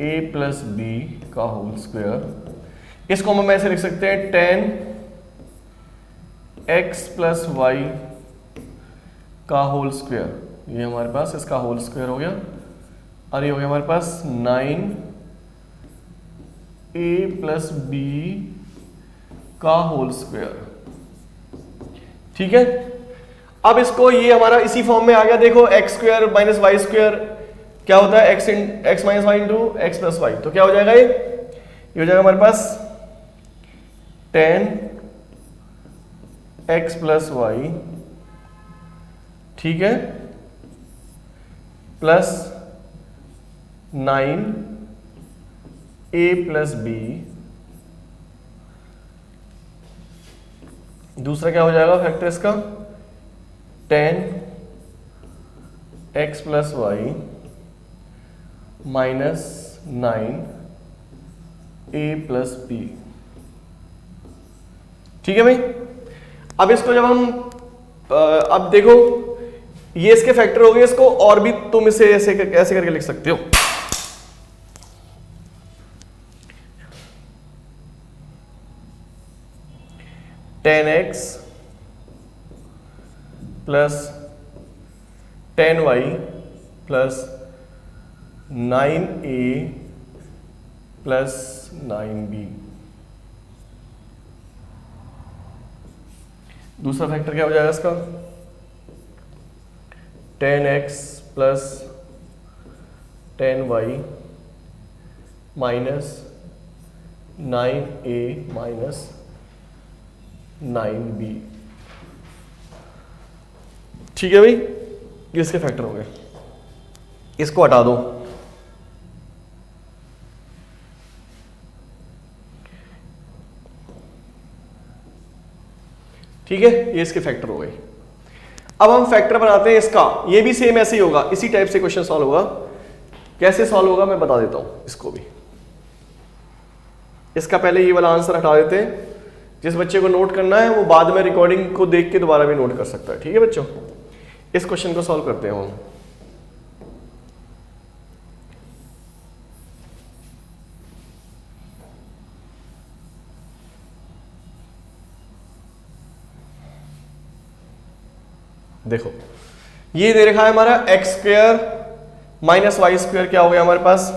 a प्लस बी का होल स्क्वायर, इसको हम ऐसे लिख सकते हैं 10x प्लस वाई का होल स्क्वायर, ये हमारे पास इसका होल स्क्वायर हो गया, और ये हो गया हमारे पास 9a प्लस बी का होल स्क्वायर। ठीक है, अब इसको ये हमारा इसी फॉर्म में आ गया, देखो x square minus y square क्या होता है, x minus y into x plus y, तो क्या हो जाएगा ये हो जाएगा हमारे पास 10x प्लस वाई, ठीक है, प्लस 9a प्लस बी, दूसरा क्या हो जाएगा फैक्टर इसका 10x plus y minus 9a plus b. ठीक है भाई, अब इसको जब हम अब देखो ये इसके फैक्टर हो गए, इसको और भी तुम इसे ऐसे करके लिख सकते हो, ten x plus 10y plus 9a plus 9b। दूसरा फैक्टर क्या हो जाएगा इसका 10x plus 10y minus 9a minus 9b। ठीक है भाई, ये इसके फैक्टर हो गए, इसको हटा दो। ठीक है, ये इसके फैक्टर हो गए। अब हम फैक्टर बनाते हैं इसका, ये भी सेम ऐसे ही होगा, इसी टाइप से क्वेश्चन सॉल्व होगा। कैसे सॉल्व होगा मैं बता देता हूं इसको भी। इसका पहले ये वाला आंसर हटा देते हैं। जिस बच्चे को नोट करना है वो बाद में रिकॉर्डिंग को देख के दोबारा भी नोट कर सकता है। ठीक है बच्चों, इस क्वेश्चन को सॉल्व करते हैं हम। देखो ये दे रखा है हमारा x square minus y square, क्या हो गया हमारे पास,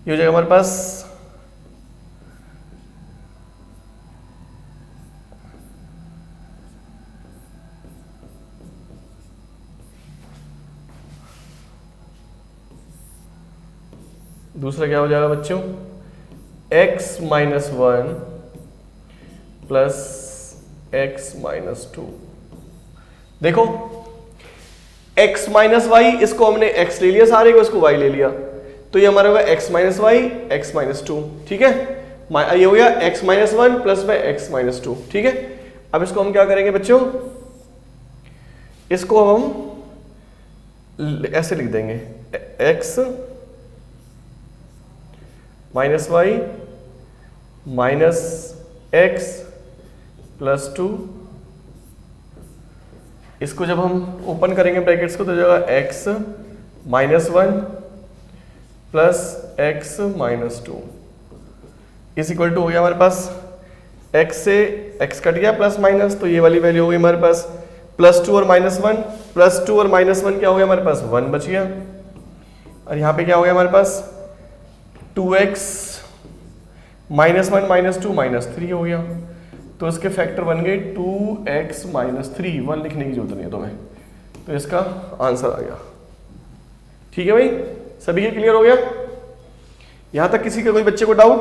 ये हो जाएगा हमारे पास दूसरा क्या हो जाएगा बच्चों, x minus 1 plus x minus 2। देखो x माइनस वाई, इसको हमने x ले लिया सारे को, इसको y ले लिया, तो ये हमारा होगा x minus y x minus 2। ठीक है, ये हो गया x माइनस 1 प्लस में x माइनस 2। ठीक है, अब इसको हम क्या करेंगे बच्चों, इसको हम ऐसे लिख देंगे x minus y minus x plus 2। इसको जब हम ओपन करेंगे ब्रैकेट्स को तो जाएगा x minus 1 plus x minus 2 is equal to हो गया हमारे पास x से x कट गया प्लस माइनस, तो ये वाली वैल्यू हो गई हमारे पास प्लस 2 और माइनस 1, प्लस 2 और माइनस 1 क्या हो गया हमारे पास 1 बच गया, और यहाँ पे क्या हो गया हमारे पास 2x माइनस 1 माइनस 2 माइनस 3 हो गया। तो इसके फैक्टर बन गए 2x माइनस 3, 1 लिखने की जरूरत नहीं है तुम्हें, तो इसका आंसर आ गया। ठीक है भाई, सभी के क्लियर हो गया, यहां तक किसी का कोई बच्चे को डाउट।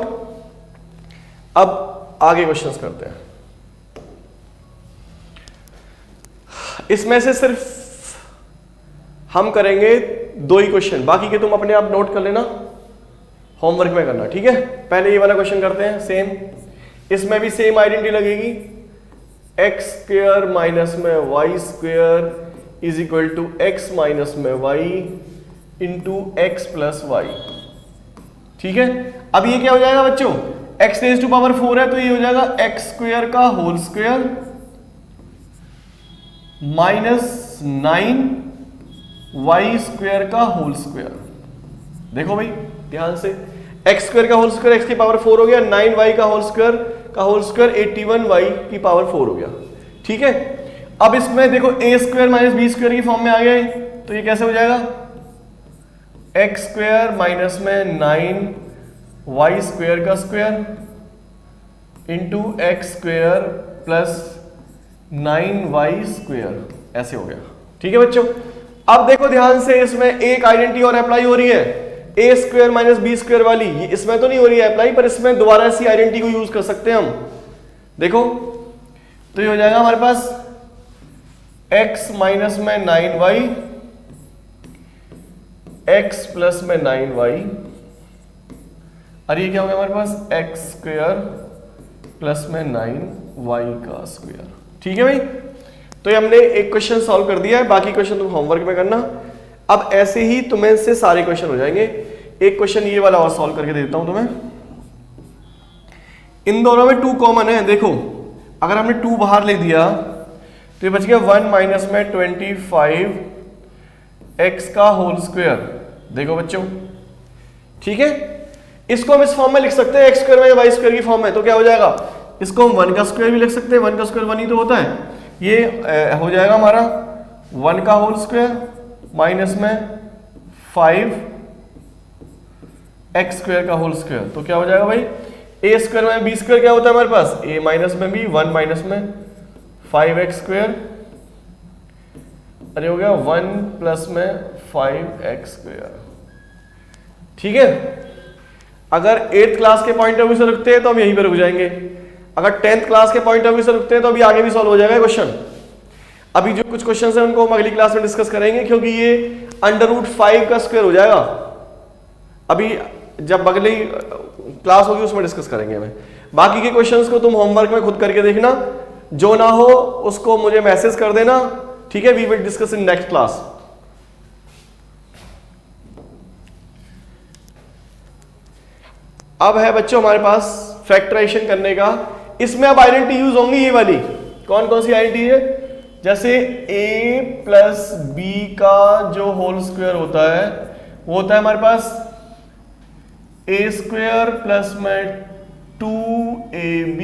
अब आगे क्वेश्चंस करते हैं। इसमें से सिर्फ हम करेंगे 2 ही क्वेश्चन, बाकी के तुम अपने आप नोट कर लेना, होमवर्क में करना। ठीक है, पहले ये वाला क्वेश्चन करते हैं सेम, इसमें भी सेम आइडेंटिटी लगेगी, एक्स स्क्वायर माइनस में Y square is equal to X minus में Y into x plus Y. ठीक है, अब ये क्या हो जाएगा बच्चों, एक्स रेज टू पावर 4 है, तो ये हो जाएगा एक्स स्क्वायर का whole square minus 9 y square का होल स्क्वायर। देखो भाई ध्यान से, एक्स स्क्वायर का होल स्क्वायर एक्स की पावर 4 हो गया, 9 वाई का होल स्क्वायर 81 वाई की पावर 4 हो गया। ठीक है, अब इसमें देखो a square minus b square की फॉर्म में आ गए, तो ये कैसे हो जाएगा, एक्स स्क्वायर माइनस में 9 वाई स्क्वायर का square into x square plus 9 y square, ऐसे हो गया। ठीक है बच्चों, अब देखो ध्यान से, इसमें एक आइडेंटिटी और अप्लाई हो रही है, ए स्क्वायर माइनस बी स्क्वायर वाली, इसमें तो नहीं हो रही है अप्लाई, पर इसमें दोबारा इसी आइडेंटिटी को यूज कर सकते हैं हम। देखो तो ये हो जाएगा हमारे पास x माइनस में 9y x प्लस में 9y, और ये क्या हो गया हमारे पास x स्क्वायर प्लस में 9y का स्क्वायर। ठीक है भाई, तो ये हमने एक क्वेश्चन सॉल्व कर दिया है, बाकी क्वेश्चन तुम होमवर्क में करना। अब ऐसे ही तुम्हें से सारे क्वेश्चन हो जाएंगे। एक क्वेश्चन ये वाला और सॉल्व करके देता हूं तुम्हें, इन दोनों में 2 कॉमन है। देखो अगर हमने 2 बाहर ले दिया तो ये बच गया 1 माइनस में 25 x का होल स्क्वायर। देखो बच्चों, ठीक है, इसको हम इस फॉर्म में लिख सकते हैं, एक्स स्क्वायर में वाई स्क्वायर की फॉर्म में, तो क्या हो जाएगा, इसको हम 1 का स्क्वायर भी लिख सकते हैं, 1 का स्क्वायर 1 ही तो होता है, ये हो जाएगा हमारा 1 का होल स्क्वायर माइनस में 5 एक्स स्क्वायर का होल स्क्वायर। तो क्या हो जाएगा भाई, ए स्क्वायर में बी स्क्वायर क्या होता है हमारे पास, ए माइनस में बी, 1 माइनस में 5 एक्स स्क्वायर, अरे हो गया 1 प्लस में 5 एक्स स्क्वायर ठीक है, अगर 8th क्लास के पॉइंट ऑफ व्यू से रुकते हैं तो हम यहीं पे रुक जाएंगे, अगर 10th क्लास के पॉइंट ऑफ व्यू से रुकते हैं तो अभी आगे भी सॉल्व हो जाएगा क्वेश्चन। अभी जो कुछ क्वेश्चन है उनको हम अगली क्लास में डिस्कस करेंगे, क्योंकि ये √5 का स्क्वायर हो जाएगा। अभी जब अगली क्लास होगी उसमें डिस्कस करेंगे हमें। बाकी के क्वेश्चंस को तुम होमवर्क में खुद करके देखना, जो ना हो उसको मुझे मैसेज कर देना, ठीक है। We will discuss in next class. अब है बच्चों हमारे पास फैक्टराइजेशन करने का। इसमें अब आइडेंटिटी यूज होंगी, ये वाली कौन कौन सी आइडेंटिटी है, जैसे a प्लस बी का जो होल स्क्वायर होता है वो होता है हमारे पास a स्क्वायर प्लस में 2ab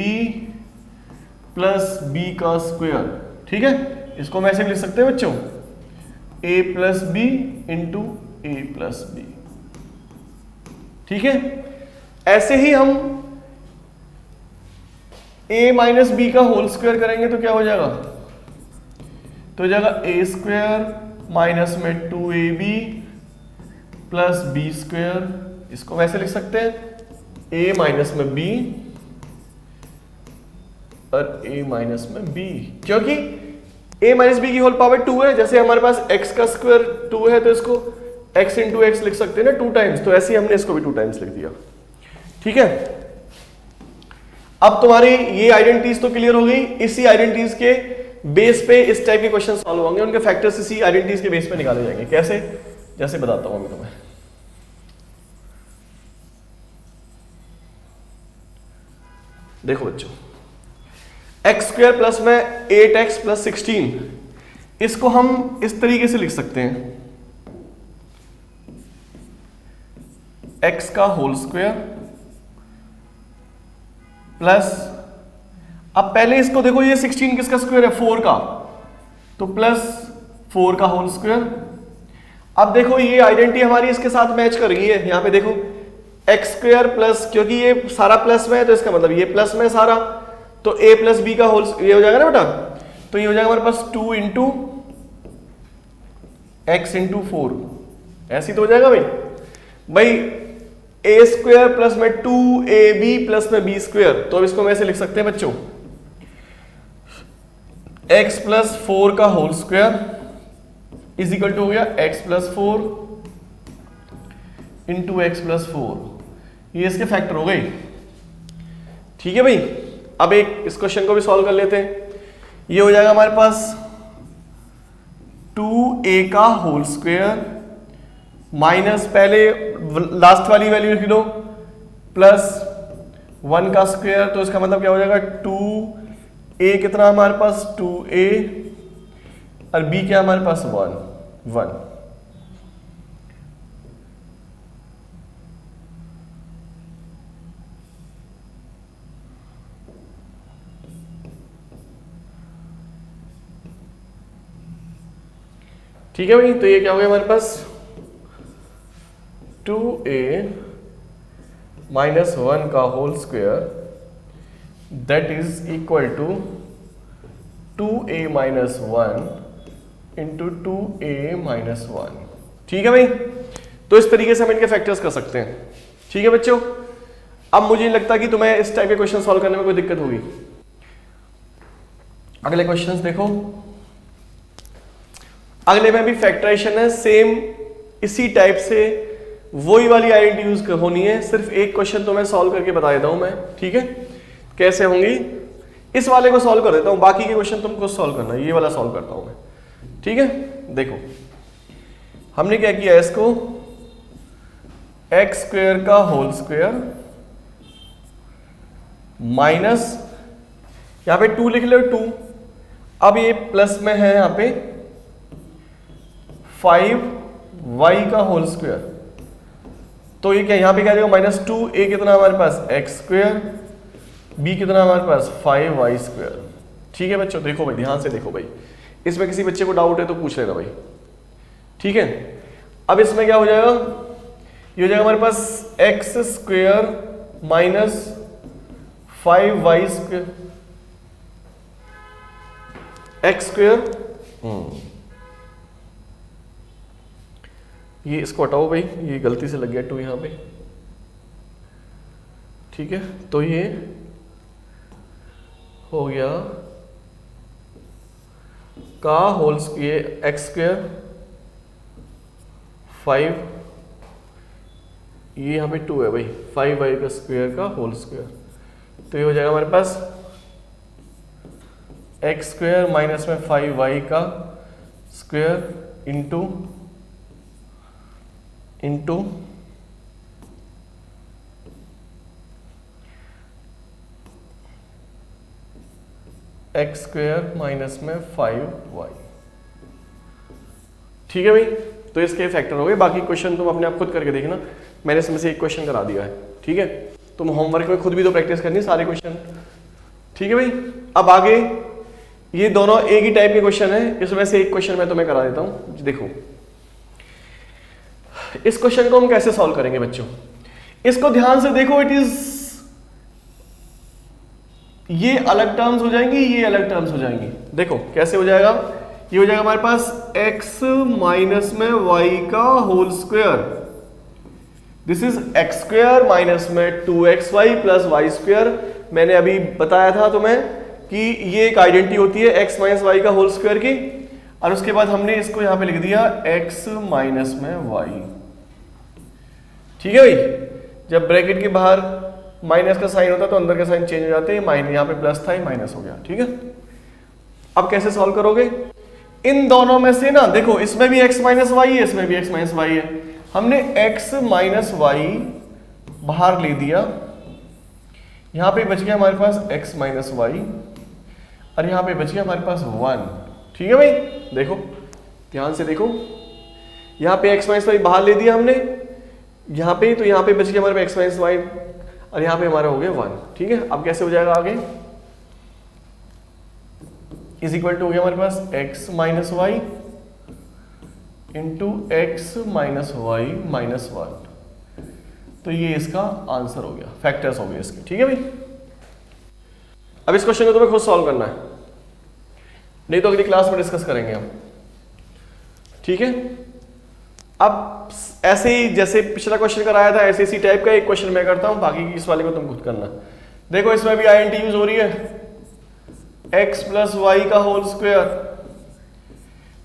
प्लस b का स्क्वायर, ठीक है। इसको हम ऐसे भी लिख सकते हैं बच्चों, a plus b into a plus b, ठीक है। ऐसे ही हम a माइनस बी का होल स्क्वायर करेंगे तो क्या हो जाएगा, तो हो जाएगा a स्क्वायर माइनस में 2ab प्लस बी स्क्वायर। इसको वैसे लिख सकते हैं a माइनस में b और a माइनस में b, क्योंकि a माइनस बी की होल पावर 2 है। जैसे हमारे पास x का स्क्वायर 2 है तो इसको x इंटू एक्स लिख सकते हैं ना 2 टाइम्स, तो ऐसे ही हमने इसको भी 2 टाइम्स लिख दिया, ठीक है। अब तुम्हारी ये आइडेंटिटीज तो क्लियर हो गई। इसी आइडेंटिटीज के बेस पे इस टाइप के क्वेश्चन सॉल्व होंगे, उनके फैक्टर्स इसी आइडेंटिटीज के बेस पे निकाले जाएंगे। कैसे, जैसे बताता हूं मैं तुम्हें। देखो बच्चों, एक्स स्क्वायर प्लस में 8x प्लस 16, इसको हम इस तरीके से लिख सकते हैं, x का होल स्क्वायर प्लस, अब पहले इसको देखो, ये 16 किसका स्क्वायर है, 4 का, तो प्लस 4 का होल स्क्वायर। अब देखो ये आइडेंटिटी हमारी इसके साथ मैच कर रही है। यहां पे देखो एक्स स्क्वायर प्लस, क्योंकि ये सारा प्लस में है तो इसका मतलब ये प्लस में सारा, तो a प्लस बी का होल ये हो जाएगा ना बेटा, तो ये हो जाएगा हमारे पास 2 इंटू एक्स इंटू 4, ऐसे तो हो जाएगा भाई a स्क्वायर प्लस में 2ab प्लस में b स्क्वायर। तो अब इसको हम ऐसे लिख सकते हैं बच्चों, x प्लस 4 का whole square is equal to हो गया x plus 4 into x plus 4, ये इसके फैक्टर हो गए, ठीक है भाई। अब एक इस क्वेश्चन को भी सॉल्व कर लेते हैं। ये हो जाएगा हमारे पास 2a का होल स्क्वायर माइनस, पहले लास्ट वाली वैल्यू लिख लो, प्लस 1 का स्क्वायर, तो इसका मतलब क्या हो जाएगा 2a कितना हमारे पास 2a और b क्या हमारे पास 1। ठीक है भाई, तो ये क्या हो गया हमारे पास 2a माइनस 1 का whole square that is equal to 2a minus 1 into 2a minus 1, ठीक है भाई। तो इस तरीके से हम इनके फैक्टर्स कर सकते हैं, ठीक है बच्चों। अब मुझे नहीं लगता कि तुम्हें इस टाइप के क्वेश्चन सॉल्व करने में कोई दिक्कत होगी। अगले क्वेश्चंस देखो, अगले में भी फैक्टराइजेशन है, सेम इसी टाइप से वही वाली आइडेंटिटी यूज होनी है। सिर्फ एक क्वेश्चन तो मैं सॉल्व करके बता देता हूं मैं, ठीक है, कैसे होंगी। इस वाले को सॉल्व कर देता हूं, बाकी के क्वेश्चन तुमको सॉल्व करना है। ये वाला सॉल्व करता हूं मैं, ठीक है। देखो हमने क्या किया, इसको एक्स स्क्वायर का होल स्क्वायर माइनस, यहां पे 2 लिख लो 2, अब ये प्लस में है यहां पे 5y का होल स्क्वायर, तो ये क्या यहां पे क्या जाएगा -2, a कितना हमारे पास x स्क्वायर, b कितना हमारे पास 5y स्क्वायर, ठीक है बच्चों। देखो भाई ध्यान से देखो भाई, इसमें किसी बच्चे को डाउट है तो पूछ लेना भाई, ठीक है। अब इसमें क्या हो जाएगा, ये हो जाएगा हमारे पास x square minus 5y square, x square ये इसको हटाओ भाई, ये गलती से लग गया 2 यहाँ पे, ठीक है। तो ये हो गया का होल स्क्वायर एक्स स्क्वायर 5, ये यहाँ पे 2 है भाई, 5y का स्क्वायर का होल स्क्वायर। तो ये हो जाएगा हमारे पास एक्स स्क्वायर माइनस में 5y का square into x square minus में 5y, ठीक है भाई। तो इसके फैक्टर हो गए, बाकी क्वेश्चन तुम अपने आप खुद करके देखना, मैंने इसमें से एक क्वेश्चन करा दिया है, ठीक है। तुम होमवर्क में खुद भी तो प्रैक्टिस करनी सारे क्वेश्चन, ठीक है भाई। अब आगे ये दोनों एक ही टाइप के क्वेश्चन है, इसमें से एक क्वेश्चन मैं तुम्हें करा देता हूं। देखो इस क्वेश्चन को हम कैसे सॉल्व करेंगे बच्चों, इसको ध्यान से देखो। इट इज, ये अलग टर्म्स हो जाएंगी, ये अलग टर्म्स हो जाएंगी। देखो कैसे हो जाएगा, ये हो जाएगा हमारे पास x माइनस में y का whole square, this is x square minus में 2xy प्लस वाई स्क्वायर। मैंने अभी बताया था तुम्हें कि ये एक आइडेंटिटी होती है x माइनस वाई का होल स्क्वायर की, और उसके बाद हमने इसको यहां पे लिख दिया x माइनस में y, ठीक है भाई। जब ब्रैकेट के बाहर माइनस का साइन होता है तो अंदर का साइन चेंज हो जाते हैं, माइनस यहाँ पे प्लस था, माइनस हो गया, ठीक है। अब कैसे सॉल्व करोगे, इन दोनों में से ना देखो, इसमें भी x माइनस वाई है, इसमें भी x माइनस वाई है। हमने x माइनस वाई बाहर ले दिया, यहां पे बच गया हमारे पास x माइनस वाई, और यहां पे बच गया हमारे पास 1, ठीक है भाई। देखो ध्यान से देखो, यहां पे x माइनस वाई बाहर ले दिया हमने यहां पे, तो यहां पे बच गया हमारे पास x माइनस वाई, और यहां पे हमारा हो गया 1, ठीक है। अब कैसे हो जाएगा आगे, इज इक्वल टू हो गया हमारे पास x minus y into x minus y minus 1। तो ये इसका आंसर हो गया, फैक्टर्स हो गए इसके, ठीक है भाई। अब इस क्वेश्चन को तुम्हें खुद सॉल्व करना है, नहीं तो अगली क्लास में डिस्कस करेंगे हम, ठीक है। अब ऐसे ही जैसे पिछला क्वेश्चन कराया था, ऐसे इसी टाइप का एक क्वेश्चन मैं करता हूं, बाकी इस वाले को तुम खुद करना। देखो इसमें भी आईएनटी यूज हो रही है, x प्लस वाई का होल स्क्वायर।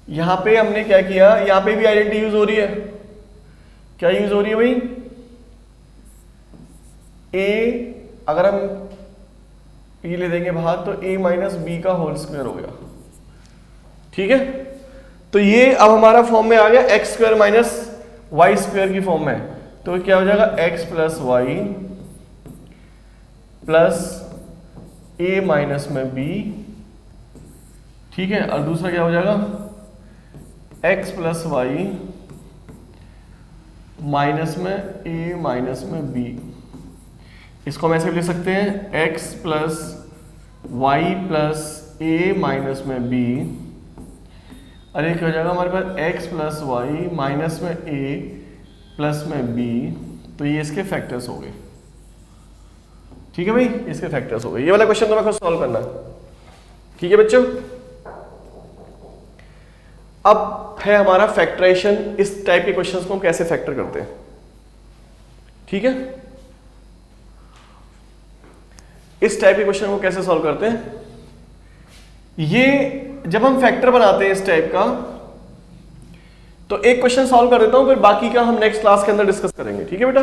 यहां पे हमने क्या किया, यहां पे भी आइडेंटिटी यूज हो रही है, क्या यूज हो रही है भाई, a अगर हम ये ले देंगे बाहर तो a माइनस बी का होल स्क्वायर हो गया, ठीक है। तो ये अब हमारा फॉर्म में आ गया x square minus y square की फॉर्म में, तो क्या हो जाएगा x plus y plus a minus में b, ठीक है। और दूसरा क्या हो जाएगा x प्लस वाई माइनस में a माइनस में b। इसको हम ऐसे भी लिख सकते हैं x plus y plus a minus में b, और ये क्या हो जाएगा हमारे पास x प्लस वाई माइनस में a प्लस में b। तो ये इसके फैक्टर्स हो गए, ठीक है भाई, इसके फैक्टर्स हो गए। ये वाला क्वेश्चन तो मैं खुद सॉल्व करना है, ठीक है बच्चों। अब है हमारा फैक्टराइजेशन, इस टाइप के क्वेश्चंस को हम कैसे फैक्टर करते हैं, ठीक है। इस टाइप के क्वेश्चन को कैसे सॉल्व करते हैं, ये जब हम फैक्टर बनाते हैं इस टाइप का, तो एक क्वेश्चन सॉल्व कर देता हूं, फिर बाकी का हम नेक्स्ट क्लास के अंदर डिस्कस करेंगे, ठीक है बेटा।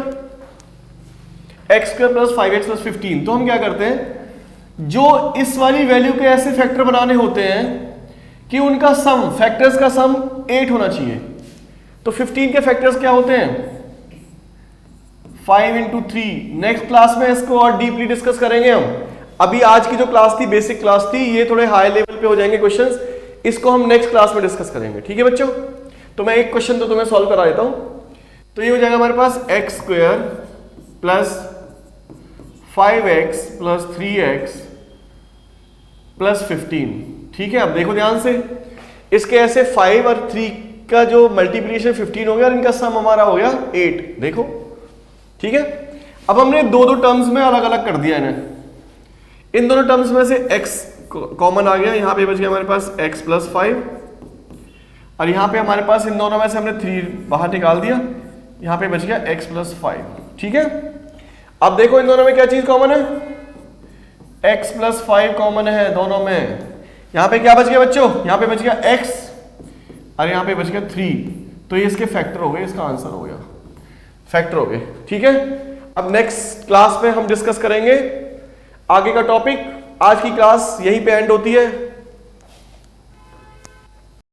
X square plus 5x plus 15, तो हम क्या करते हैं, जो इस वाली वैल्यू के ऐसे फैक्टर बनाने होते हैं कि उनका सम, फैक्टर्स का सम 8 होना चाहिए। तो 15 के फैक्टर्स क्या होते हैं, 5 इंटू 3। नेक्स्ट क्लास में इसको और डीपली डिस्कस करेंगे हम। अभी आज की जो क्लास थी, बेसिक क्लास थी, ये थोड़े हाई लेवल पे हो जाएंगे क्वेश्चंस, इसको हम नेक्स्ट क्लास में डिस्कस करेंगे, ठीक है बच्चों। तो मैं एक क्वेश्चन तो तुम्हें सॉल्व करा देता हूं। तो ये हो जाएगा हमारे पास X square plus 5x plus 3x plus 15, ठीक है। अब देखो ध्यान से, इसके ऐसे 5 और 3 का जो मल्टीप्लिकेशन 15 हो गया, और इनका सम हमारा हो गया 8, देखो, ठीक है। अब हमने दो टर्म्स में अलग अलग कर दिया इन्हें, इन दोनों टर्म्स में से x कॉमन आ गया, यहां पे बच गया हमारे पास x प्लस 5, और यहाँ पे हमारे पास इन दोनों में से हमने 3 बाहर निकाल दिया, यहाँ पे बच गया x प्लस 5। ठीक है, अब देखो इन दोनों में क्या चीज कॉमन है, x प्लस 5 कॉमन है दोनों में। यहाँ पे क्या बच गया बच्चों, यहाँ पे बच गया x और यहाँ पे बच गया 3, तो ये इसके फैक्टर हो गए, इसका आंसर हो गया, फैक्टर हो गए। ठीक है, अब नेक्स्ट क्लास में हम डिस्कस करेंगे आगे का टॉपिक। आज की क्लास यहीं पे एंड होती है।